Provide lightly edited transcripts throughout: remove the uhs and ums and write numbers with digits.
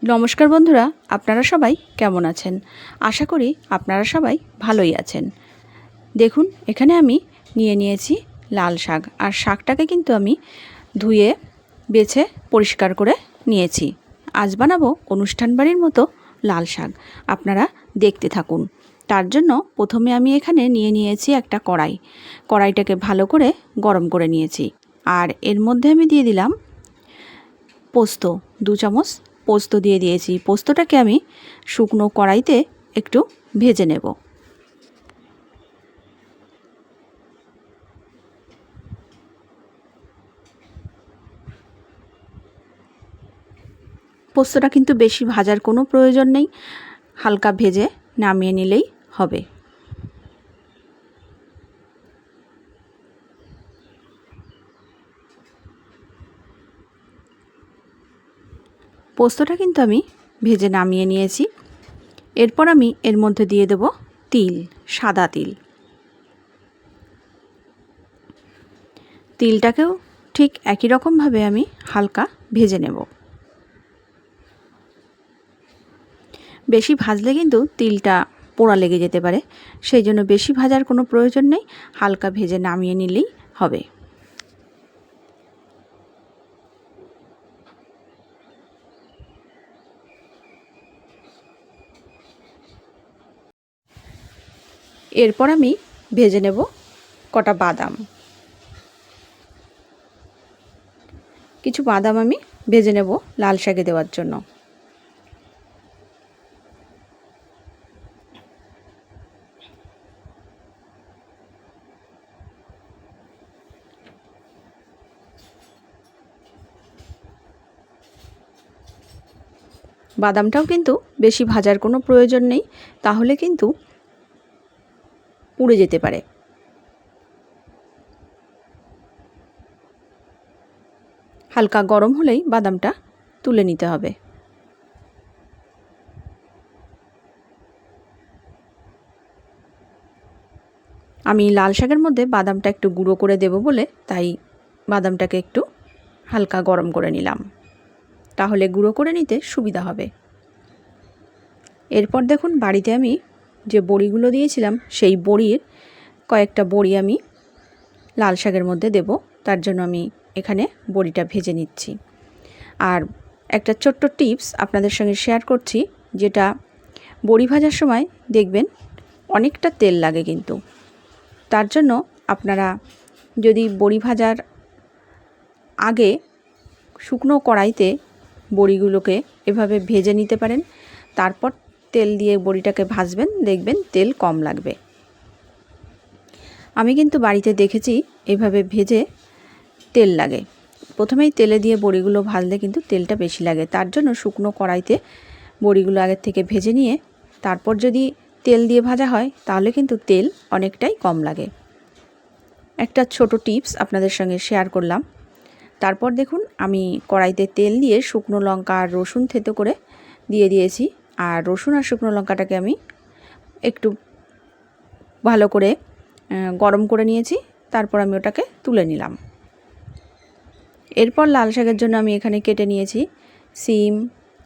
নমস্কার বন্ধুরা, আপনারা সবাই কেমন আছেন? আশা করি আপনারা সবাই ভালোই আছেন। দেখুন, এখানে আমি নিয়ে নিয়েছি লাল শাক, আর শাকটাকে কিন্তু আমি ধুয়ে বেছে পরিষ্কার করে নিয়েছি। আজ বানাবো অনুষ্ঠান বাড়ির মতো লাল শাক। আপনারা দেখতে থাকুন। তার জন্য প্রথমে আমি এখানে নিয়ে নিয়েছি একটা কড়াই। কড়াইটাকে ভালো করে গরম করে নিয়েছি, আর এর মধ্যে আমি দিয়ে দিলাম পোস্ত। 2 চামচ পোস্ত দিয়ে দিয়েছি। পোস্তটাকে আমি শুকনো কড়াইতে একটু ভেজে নেব। পোস্তটা কিন্তু বেশি ভাজার কোনো প্রয়োজন নেই, হালকা ভেজে নামিয়ে নিলেই হবে। পোস্তটা কিন্তু আমি ভেজে নামিয়ে নিয়েছি। এরপর আমি এর মধ্যে দিয়ে দেব তিল, সাদা তিল। তিলটাকেও ঠিক একই রকমভাবে আমি হালকা ভেজে নেব। বেশি ভাজলে কিন্তু তিলটা পোড়া লেগে যেতে পারে, সেই জন্য বেশি ভাজার কোনো প্রয়োজন নেই, হালকা ভেজে নামিয়ে নিলেই হবে। এরপর আমি ভেজে নেব কটা বাদাম। কিছু বাদাম আমি ভেজে নেব লাল শাকে দেওয়ার জন্য। বাদামটাও কিন্তু বেশি ভাজার কোনো প্রয়োজন নেই, তাহলে কিন্তু পুড়ে যেতে পারে। হালকা গরম হলেই বাদামটা তুলে নিতে হবে। আমি লাল শাকের মধ্যে বাদামটা একটু গুঁড়ো করে দেব বলে তাই বাদামটাকে একটু হালকা গরম করে নিলাম, তাহলে গুঁড়ো করে নিতে সুবিধা হবে। এরপর দেখুন, বাড়িতে আমি যে বড়িগুলো দিয়েছিলাম সেই বড়ির কয়েকটা বড়ি আমি লাল শাকের মধ্যে দেব। তার জন্য আমি এখানে বড়িটা ভেজে নিচ্ছি। আর একটা ছোট্ট টিপস আপনাদের সঙ্গে শেয়ার করছি, যেটা বড়ি ভাজার সময় দেখবেন অনেকটা তেল লাগে, কিন্তু তার জন্য আপনারা যদি বড়ি ভাজার আগে শুকনো কড়াইতে বড়িগুলোকে এভাবে ভেজে নিতে পারেন, তারপর তেল দিয়ে বড়িটাকে ভাজবেন, দেখবেন তেল কম লাগবে। আমি কিন্তু বাড়িতে দেখেছি এভাবে ভেজে তেল লাগে। প্রথমেই তেলে দিয়ে বড়িগুলো ভাজলে কিন্তু তেলটা বেশি লাগে, তার জন্য শুকনো কড়াইতে বড়িগুলো আগের থেকে ভেজে নিয়ে তারপর যদি তেল দিয়ে ভাজা হয় তাহলে কিন্তু তেল অনেকটাই কম লাগে। একটা ছোট টিপস আপনাদের সঙ্গে শেয়ার করলাম। তারপর দেখুন, আমি কড়াইতে তেল দিয়ে শুকনো লঙ্কা আর রসুন থেতো করে দিয়ে দিয়েছি, আর রসুন আর শুকনো লঙ্কাটাকে আমি একটু ভালো করে গরম করে নিয়েছি। তারপর আমি ওটাকে তুলে নিলাম। এরপর লাল শাকের জন্য আমি এখানে কেটে নিয়েছি সিম,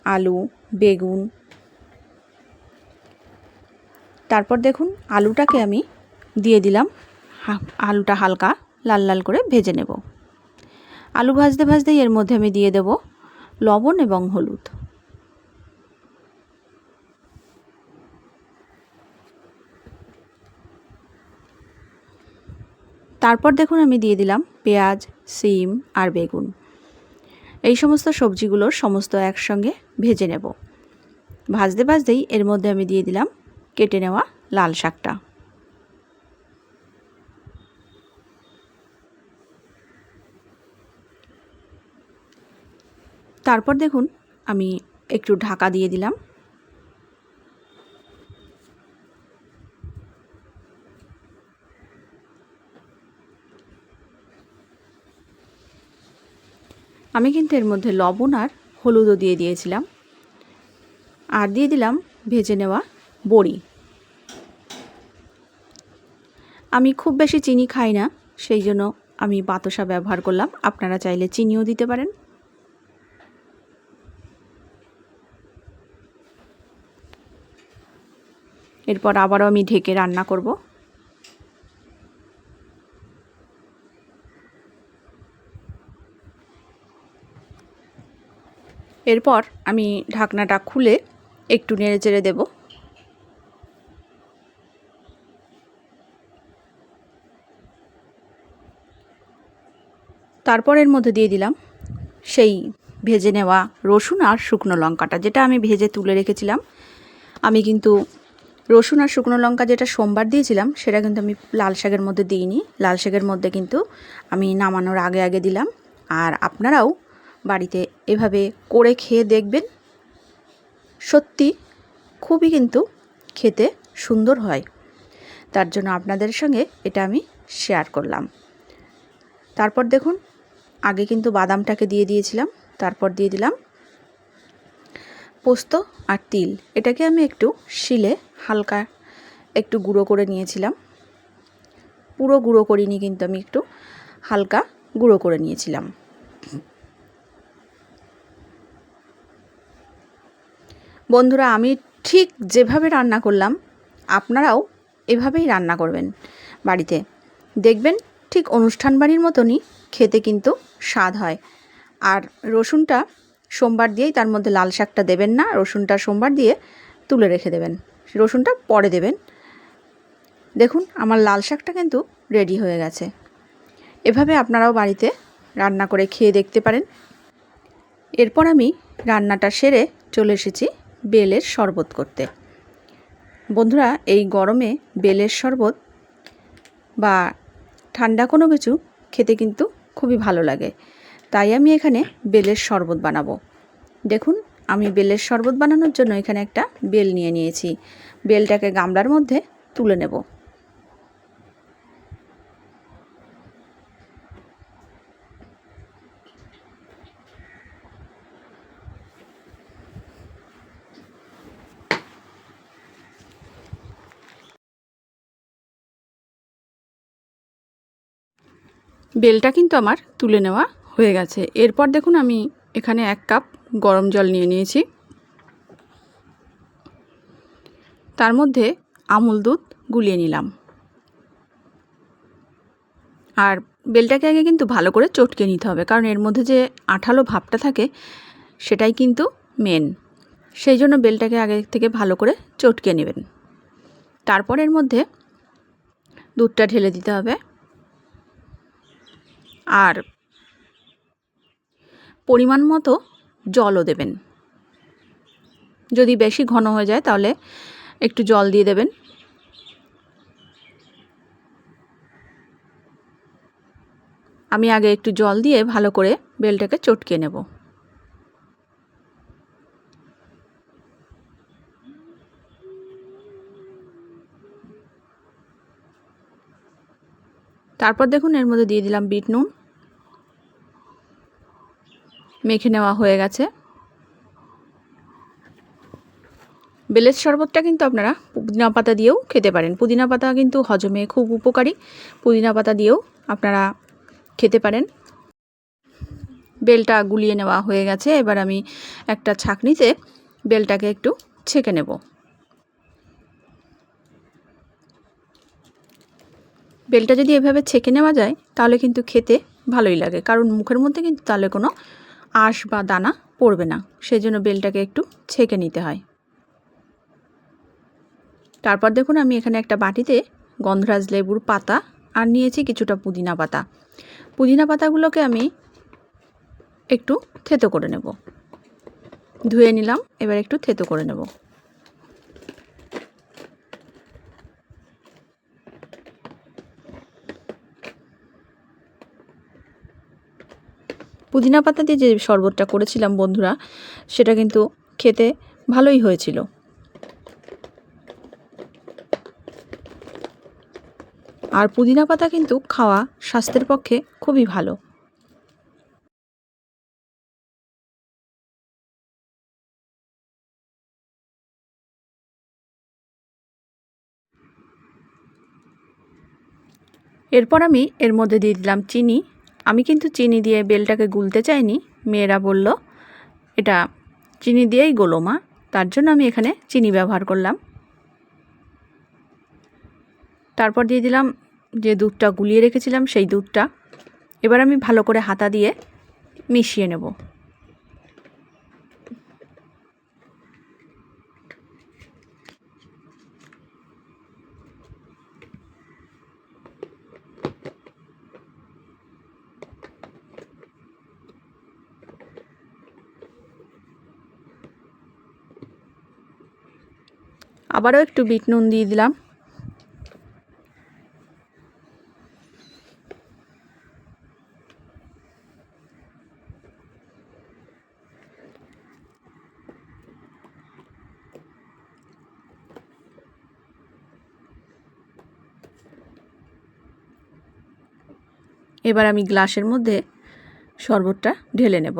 আলু, বেগুন। তারপর দেখুন, আলুটাকে আমি দিয়ে দিলাম। আলুটা হালকা লাল লাল করে ভেজে নেব। আলু ভাজতে ভাজতেই এর মধ্যে আমি দিয়ে দেব লবণ এবং হলুদ। তারপর দেখুন, আমি দিয়ে দিলাম পেঁয়াজ, সিম আর বেগুন। এই সমস্ত সবজিগুলো সমস্ত একসঙ্গে ভেজে নেব। ভাজতে ভাজতেই এর মধ্যে আমি দিয়ে দিলাম কেটে নেওয়া লাল শাকটা। তারপর দেখুন, আমি একটু ঢাকা দিয়ে দিলাম। আমি কিন্তু এর মধ্যে লবণ আর হলুদও দিয়ে দিয়েছিলাম, আর দিয়ে দিলাম ভেজে নেওয়া বড়ি। আমি খুব বেশি চিনি খাই না, সেই জন্য আমি বাতাসা ব্যবহার করলাম। আপনারা চাইলে চিনিও দিতে পারেন। এরপর আবারও আমি ঢেকে রান্না করব। এরপর আমি ঢাকনাটা খুলে একটু নেড়ে চেড়ে দেব। তারপর এর মধ্যে দিয়ে দিলাম সেই ভেজে নেওয়া রসুন আর শুকনো লঙ্কাটা, যেটা আমি ভেজে তুলে রেখেছিলাম। আমি কিন্তু রসুন আর শুকনো লঙ্কা যেটা সোমবার দিয়েছিলাম সেটা কিন্তু আমি লাল শাকের মধ্যে দিইনি। লাল শাকের মধ্যে কিন্তু আমি নামানোর আগে আগে দিলাম। আর আপনারাও বাড়িতে এভাবে করে খেয়ে দেখবেন, সত্যি খুবই কিন্তু খেতে সুন্দর হয়। তার জন্য আপনাদের সঙ্গে এটা আমি শেয়ার করলাম। তারপর দেখুন, আগে কিন্তু বাদামটাকে দিয়ে দিয়েছিলাম, তারপর দিয়ে দিলাম পোস্ত আর তিল। এটাকে আমি একটু শিলে হালকা একটু গুঁড়ো করে নিয়েছিলাম। পুরো গুঁড়ো করিনি, কিন্তু আমি একটু হালকা গুঁড়ো করে নিয়েছিলাম। বন্ধুরা, আমি ঠিক যেভাবে রান্না করলাম আপনারাও এভাবেই রান্না করবেন বাড়িতে, দেখবেন ঠিক অনুষ্ঠান বাড়ির মতনই খেতে কিন্তু স্বাদ হয়। আর রসুনটা সোমবার দিয়েই, তার মধ্যে লাল শাকটা দেবেন না, রসুনটা সোমবার দিয়ে তুলে রেখে দেবেন, রসুনটা পরে দেবেন। দেখুন আমার লাল শাকটা কিন্তু রেডি হয়ে গেছে। এভাবে আপনারাও বাড়িতে রান্না করে খেয়ে দেখতে পারেন। এরপর আমি রান্নাটা সেরে চলে এসেছি বেলের শরবত করতে। বন্ধুরা, এই গরমে বেলের শরবত বা ঠান্ডা কোনো কিছু খেতে কিন্তু খুবই ভালো লাগে, তাই আমি এখানে বেলের শরবত বানাবো। দেখুন, আমি বেলের শরবত বানানোর জন্য এখানে একটা বেল নিয়ে নিয়েছি। বেলটাকে গামলার মধ্যে তুলে নেব। বেলটা কিন্তু আমার তুলে নেওয়া হয়ে গেছে। এরপর দেখুন, আমি এখানে 1 কাপ গরম জল নিয়ে নিয়েছি। তার মধ্যে আমুল দুধ গুলিয়ে নিলাম। আর বেলটাকে আগে কিন্তু ভালো করে চটকে নিতে হবে, কারণ এর মধ্যে যে আঠালো ভাবটা থাকে সেটাই কিন্তু মেন। সেই জন্য বেলটাকে আগে থেকে ভালো করে চটকে নেবেন। তারপর এর মধ্যে দুধটা ঢেলে দিতে হবে। আর পরিমাণ মতো জলও দেবেন। যদি বেশি ঘন হয়ে যায় তাহলে একটু জল দিয়ে দেবেন। আমি আগে একটু জল দিয়ে ভালো করে বেলটাকে চটকে নেব। তারপর দেখুন, এর মধ্যে দিয়ে দিলাম বিট নুন। মেখে নেওয়া হয়ে গেছে। বেলের শরবতটা কিন্তু আপনারা পুদিনা পাতা দিয়েও খেতে পারেন। পুদিনা পাতা কিন্তু হজমে খুব উপকারী, পুদিনা পাতা দিয়েও আপনারা খেতে পারেন। বেলটা গুলিয়ে নেওয়া হয়ে গেছে। এবার আমি একটা ছাঁকনিতে বেলটাকে একটু ছেঁকে নেব। বেলটা যদি এভাবে ছেঁকে নেওয়া যায় তাহলে কিন্তু খেতে ভালোই লাগে, কারণ মুখের মধ্যে কিন্তু তাহলে কোনো আঁশ বা দানা পড়বে না। সেই জন্য বেলটাকে একটু ছেঁকে নিতে হয়। তারপর দেখুন, আমি এখানে একটা বাটিতে গন্ধরাজ লেবুর পাতা আর নিয়েছি কিছুটা পুদিনা পাতা। পুদিনা পাতাগুলোকে আমি একটু থেতো করে নেব। ধুয়ে নিলাম, এবার একটু থেতো করে নেব। পুদিনা পাতা দিয়ে যে শরবতটা করেছিলাম বন্ধুরা, সেটা কিন্তু খেতে ভালোই হয়েছিল। আর পুদিনা পাতা কিন্তু খাওয়া স্বাস্থ্যের পক্ষে খুবই ভালো। এরপর আমি এর মধ্যে দিয়ে দিলাম চিনি। আমি কিন্তু চিনি দিয়ে বেলটাকে গুলতে চাইনি। মেয়েরা বলল এটা চিনি দিয়েই গোলো মা, তার জন্য আমি এখানে চিনি ব্যবহার করলাম। তারপর দিয়ে দিলাম যে দুধটা গুলিয়ে রেখেছিলাম সেই দুধটা। এবার আমি ভালো করে হাতা দিয়ে মিশিয়ে নেব। আবারও একটু বিট নুন দিয়ে দিলাম। এবার আমি গ্লাসের মধ্যে শরবতটা ঢেলে নেব।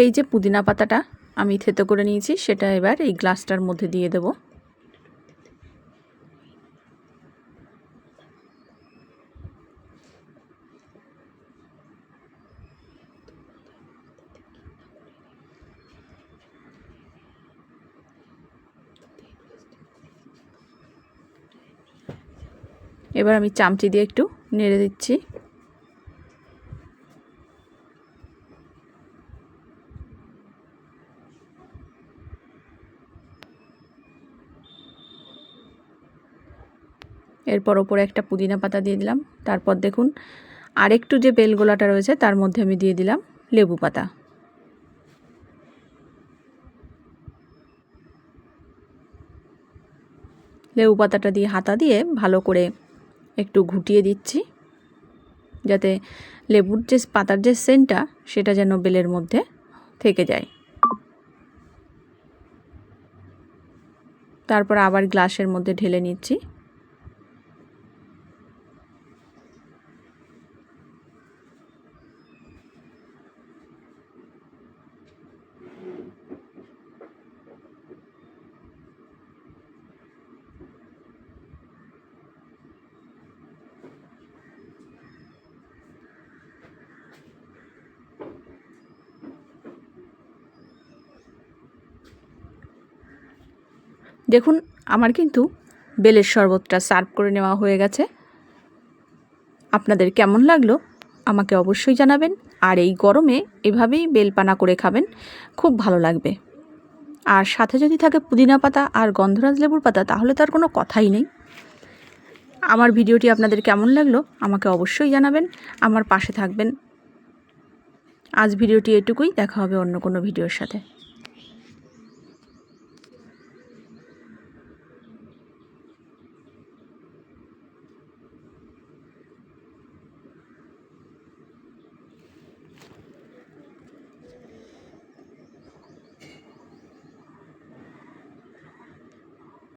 এই যে পুদিনা পাতাটা আমি থেতো করে নিয়েছি সেটা এবার এই গ্লাসটার মধ্যে দিয়ে দেব। এবার আমি চামচি দিয়ে একটু নেড়ে দিচ্ছি। এরপর ওপরে একটা পুদিনা পাতা দিয়ে দিলাম। তারপর দেখুন আরেকটু যে বেলগোলাটা রয়েছে তার মধ্যে আমি দিয়ে দিলাম লেবু পাতা। লেবু পাতাটা দিয়ে হাতা দিয়ে ভালো করে একটু ঘুটিয়ে দিচ্ছি, যাতে লেবুর যে পাতার যে সেন্টটা সেটা যেন বেলের মধ্যে থেকে যায়। তারপর আবার গ্লাসের মধ্যে ঢেলে নিচ্ছি। দেখুন আমার কিন্তু বেলের শরবতটা সার্ভ করে নেওয়া হয়ে গেছে। আপনাদের কেমন লাগলো আমাকে অবশ্যই জানাবেন। আর এই গরমে এভাবেই বেলপানা করে খাবেন, খুব ভালো লাগবে। আর সাথে যদি থাকে পুদিনা পাতা আর গন্ধরাজ লেবুর পাতা তাহলে তো আর কোনো কথাই নেই। আমার ভিডিওটি আপনাদের কেমন লাগলো আমাকে অবশ্যই জানাবেন, আমার পাশে থাকবেন। আজ ভিডিওটি এটুকুই, দেখা হবে অন্য কোনো ভিডিওর সাথে।